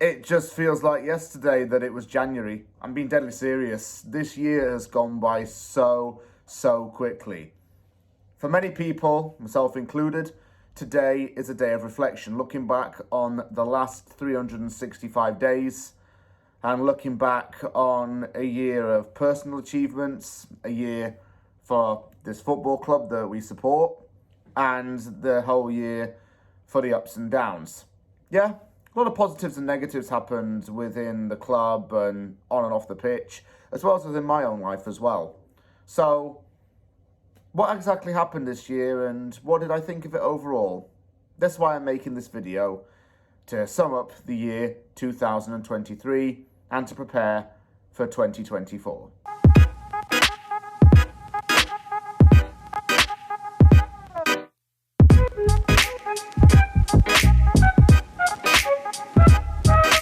It just feels like yesterday that it was January. I'm being deadly serious. This year has gone by so quickly. For many people, myself included, today is a day of reflection, looking back on the last 365 days and looking back on a year of personal achievements, a year for this football club that we support, and the whole year for the ups and downs. Yeah, a lot of positives and negatives happened within the club and on and off the pitch, as well as within my own life as well. So, what exactly happened this year and what did I think of it overall? That's why I'm making this video, to sum up the year 2023 and to prepare for 2024.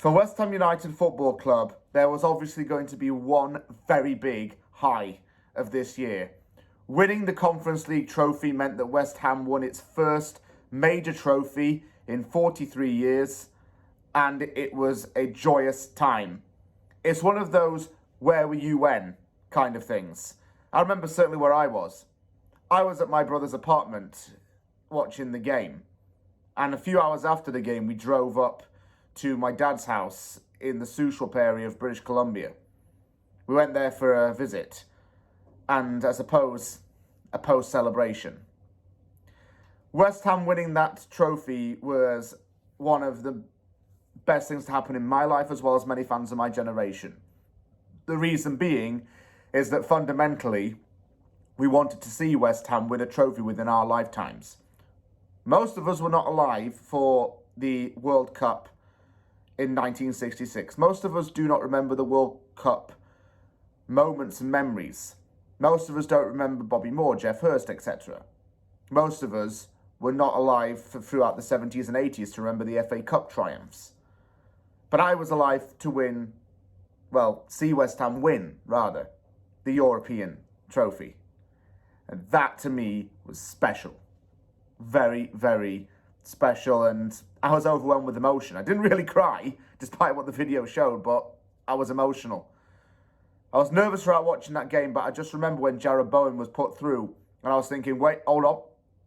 For West Ham United Football Club, there was obviously going to be one very big high of this year. Winning the Conference League trophy meant that West Ham won its first major trophy in 43 years, and it was a joyous time. It's one of those where were you when kind of things. I remember certainly where I was. I was at my brother's apartment watching the game, and a few hours after the game we drove up to my dad's house in the Sushrup area of British Columbia. We went there for a visit and, I suppose, a post-celebration. West Ham winning that trophy was one of the best things to happen in my life, as well as many fans of my generation. The reason being is that fundamentally we wanted to see West Ham win a trophy within our lifetimes. Most of us were not alive for the World Cup in 1966. Most of us do not remember the World Cup moments and memories. Most of us don't remember Bobby Moore, Geoff Hurst, etc. Most of us were not alive throughout the 70s and 80s to remember the FA Cup triumphs. But I was alive to see West Ham win, rather, the European trophy. And that, to me, was special. Very, very special, and I was overwhelmed with emotion. I didn't really cry, despite what the video showed, but I was emotional. I was nervous throughout watching that game, but I just remember when Jarrod Bowen was put through, and I was thinking, wait, hold on.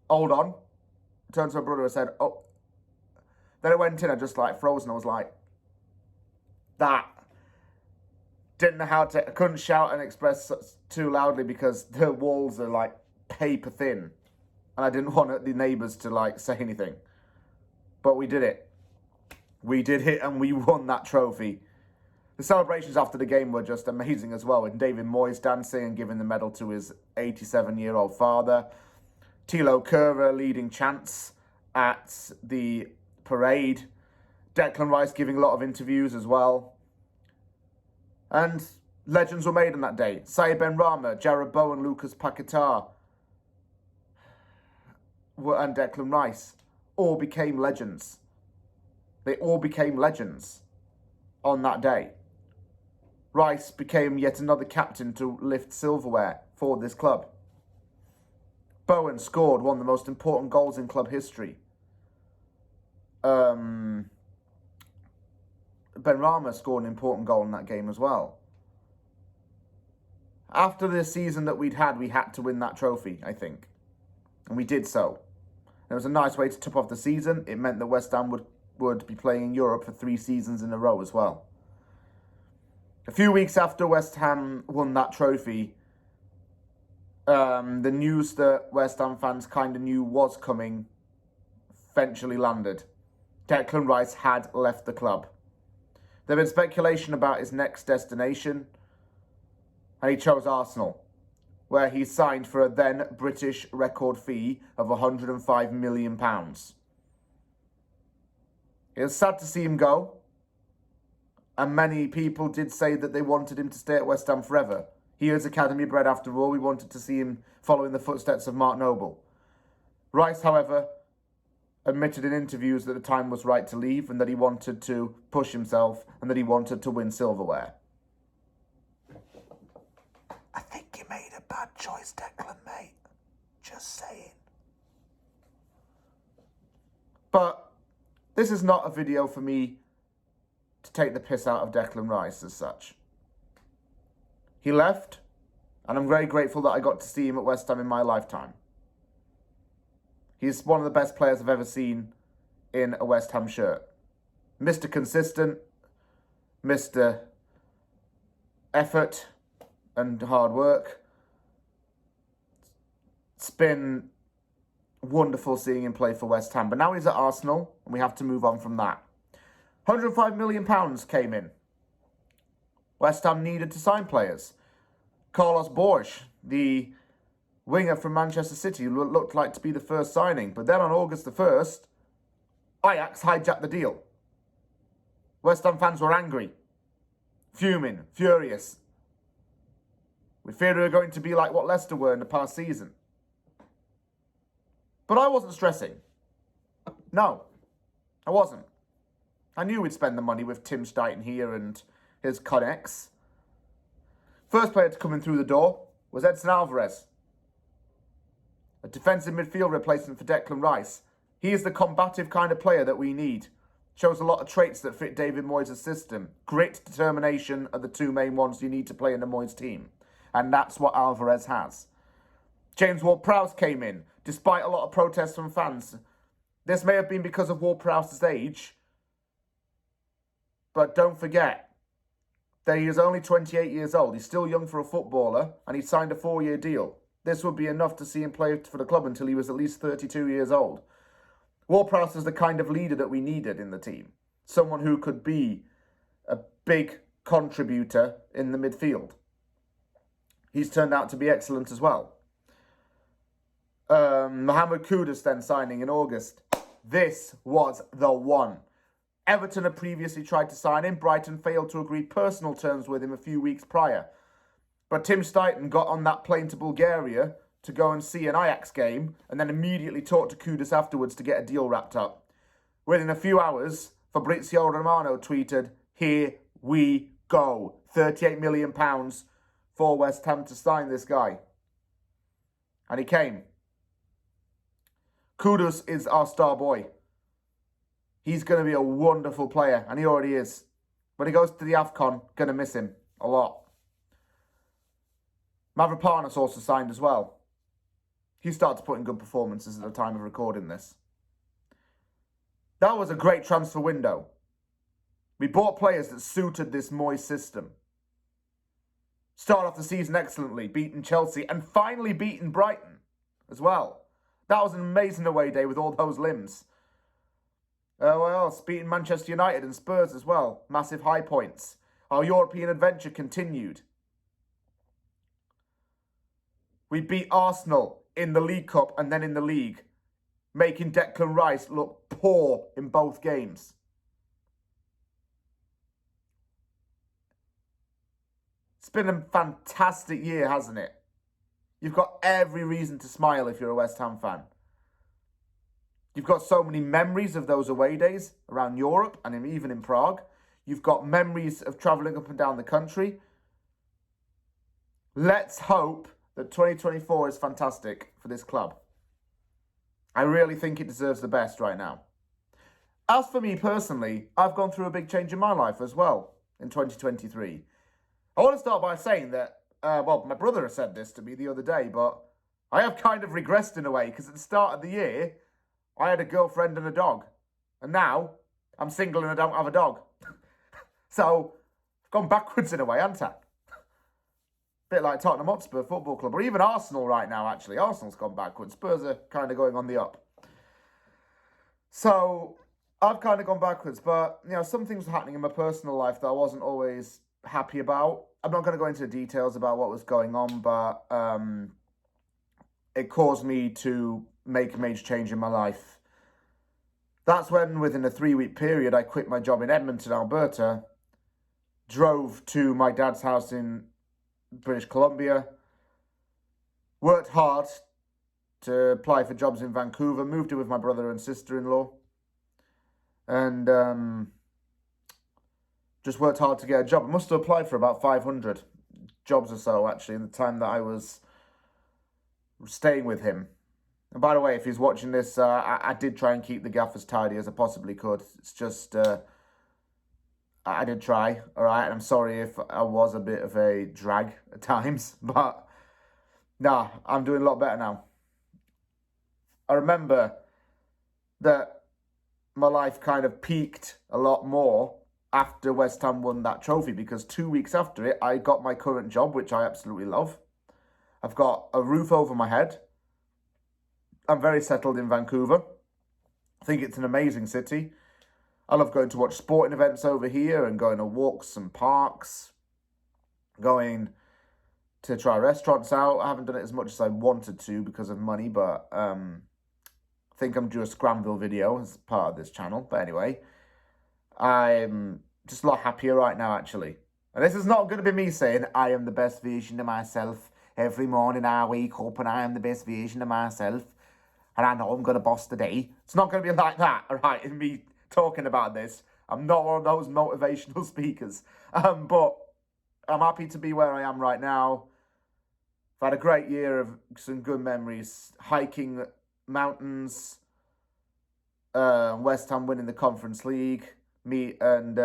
I turned to my brother and said, oh. Then it went in, I just frozen. I was like, that. Didn't know how to, I couldn't shout and express too loudly because the walls are paper thin. And I didn't want the neighbours to say anything. But we did it. We did it and we won that trophy. The celebrations after the game were just amazing as well, with David Moyes dancing and giving the medal to his 87-year-old father. Thilo Kehrer leading chants at the parade. Declan Rice giving a lot of interviews as well. And legends were made on that day. Saïd Benrahma, Jarrod Bowen, Lucas Paquetá, and Declan Rice all became legends. They all became legends on that day. Rice became yet another captain to lift silverware for this club. Bowen scored one of the most important goals in club history. Benrahma scored an important goal in that game as well. After the season that we had to win that trophy, I think. And we did so. It was a nice way to top off the season. It meant that West Ham would be playing in Europe for 3 seasons in a row as well. A few weeks after West Ham won that trophy, the news that West Ham fans kind of knew was coming eventually landed. Declan Rice had left the club. There had been speculation about his next destination, and he chose Arsenal, where he signed for a then British record fee of £105 million. It was sad to see him go, and many people did say that they wanted him to stay at West Ham forever. He is academy bred after all. We wanted to see him follow in the footsteps of Mark Noble. Rice, however, admitted in interviews that the time was right to leave and that he wanted to push himself and that he wanted to win silverware. I think you made a bad choice, Declan, mate. Just saying. But this is not a video for me to take the piss out of Declan Rice as such. He left, and I'm very grateful that I got to see him at West Ham in my lifetime. He's one of the best players I've ever seen in a West Ham shirt. Mr. Consistent, Mr. Effort and hard work. It's been wonderful seeing him play for West Ham. But now he's at Arsenal, and we have to move on from that. £105 million came in. West Ham needed to sign players. Carlos Borges, the winger from Manchester City, looked like to be the first signing. But then on August the 1st, Ajax hijacked the deal. West Ham fans were angry, fuming, furious. We feared we were going to be like what Leicester were in the past season. But I wasn't stressing. No, I wasn't. I knew we'd spend the money with Tim Steiten here and his connects. First player to come in through the door was Edson Alvarez, a defensive midfield replacement for Declan Rice. He is the combative kind of player that we need. Shows a lot of traits that fit David Moyes' system. Grit, determination are the two main ones you need to play in the Moyes team. And that's what Alvarez has. James Ward-Prowse came in, despite a lot of protests from fans. This may have been because of Ward-Prowse's age, but don't forget that he is only 28 years old. He's still young for a footballer, and he signed a 4-year deal. This would be enough to see him play for the club until he was at least 32 years old. Ward-Prowse is the kind of leader that we needed in the team. Someone who could be a big contributor in the midfield. He's turned out to be excellent as well. Mohamed Kudus then signing in August. This was the one. Everton had previously tried to sign him. Brighton failed to agree personal terms with him a few weeks prior. But Tim Steiten got on that plane to Bulgaria to go and see an Ajax game and then immediately talked to Kudus afterwards to get a deal wrapped up. Within a few hours, Fabrizio Romano tweeted, "Here we go. £38 million for West Ham to sign this guy." And he came. Kudus is our star boy. He's going to be a wonderful player, and he already is. When he goes to the AFCON, going to miss him a lot. Mavropanos also signed as well. He started to put in good performances at the time of recording this. That was a great transfer window. We bought players that suited this Moyes system. Started off the season excellently, beating Chelsea, and finally beating Brighton as well. That was an amazing away day with all those limbs. What else? Beating Manchester United and Spurs as well. Massive high points. Our European adventure continued. We beat Arsenal in the League Cup and then in the league, making Declan Rice look poor in both games. It's been a fantastic year, hasn't it? You've got every reason to smile if you're a West Ham fan. You've got so many memories of those away days around Europe and even in Prague. You've got memories of travelling up and down the country. Let's hope that 2024 is fantastic for this club. I really think it deserves the best right now. As for me personally, I've gone through a big change in my life as well in 2023. I want to start by saying that, my brother has said this to me the other day, but I have kind of regressed in a way because at the start of the year, I had a girlfriend and a dog. And now, I'm single and I don't have a dog. So, I've gone backwards in a way, haven't I? Bit like Tottenham Hotspur Football Club, or even Arsenal right now, actually. Arsenal's gone backwards. Spurs are kind of going on the up. So, I've kind of gone backwards, but, some things were happening in my personal life that I wasn't always happy about. I'm not going to go into the details about what was going on, but it caused me to make a major change in my life. That's when, within a 3-week period, I quit my job in Edmonton, Alberta, drove to my dad's house in British Columbia, worked hard to apply for jobs in Vancouver, moved in with my brother and sister-in-law, and just worked hard to get a job. I must have applied for about 500 jobs or so, actually, in the time that I was staying with him. And by the way, if he's watching this, I did try and keep the gaff as tidy as I possibly could. It's just, I did try, all right? And I'm sorry if I was a bit of a drag at times, but nah, I'm doing a lot better now. I remember that my life kind of peaked a lot more after West Ham won that trophy, because 2 weeks after it, I got my current job, which I absolutely love. I've got a roof over my head. I'm very settled in Vancouver. I think it's an amazing city. I love going to watch sporting events over here and going to walks and parks, going to try restaurants out. I haven't done it as much as I wanted to because of money, but I think I'm due a Scramville video as part of this channel. But anyway, I'm just a lot happier right now, actually. And this is not going to be me saying I am the best version of myself. Every morning I wake up and I am the best version of myself. And I know I'm going to boss the day. It's not going to be like that, all right, in me talking about this. I'm not one of those motivational speakers. But I'm happy to be where I am right now. I've had a great year of some good memories. Hiking mountains, West Ham winning the Conference League, and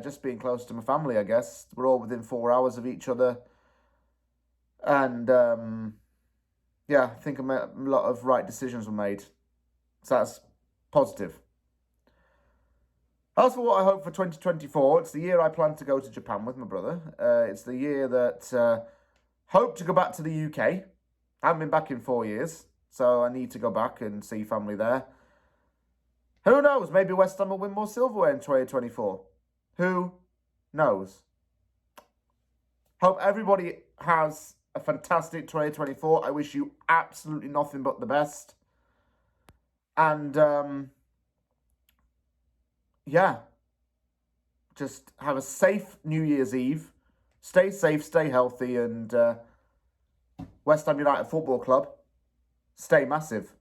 just being close to my family, I guess. We're all within 4 hours of each other. And, yeah, I think a lot of right decisions were made. So that's positive. As for what I hope for 2024, it's the year I plan to go to Japan with my brother. It's the year that hope to go back to the UK. I haven't been back in 4 years, so I need to go back and see family there. Who knows? Maybe West Ham will win more silverware in 2024. Who knows? Hope everybody has a fantastic 2024. I wish you absolutely nothing but the best. And, yeah, just have a safe New Year's Eve. Stay safe, stay healthy, and West Ham United Football Club, stay massive.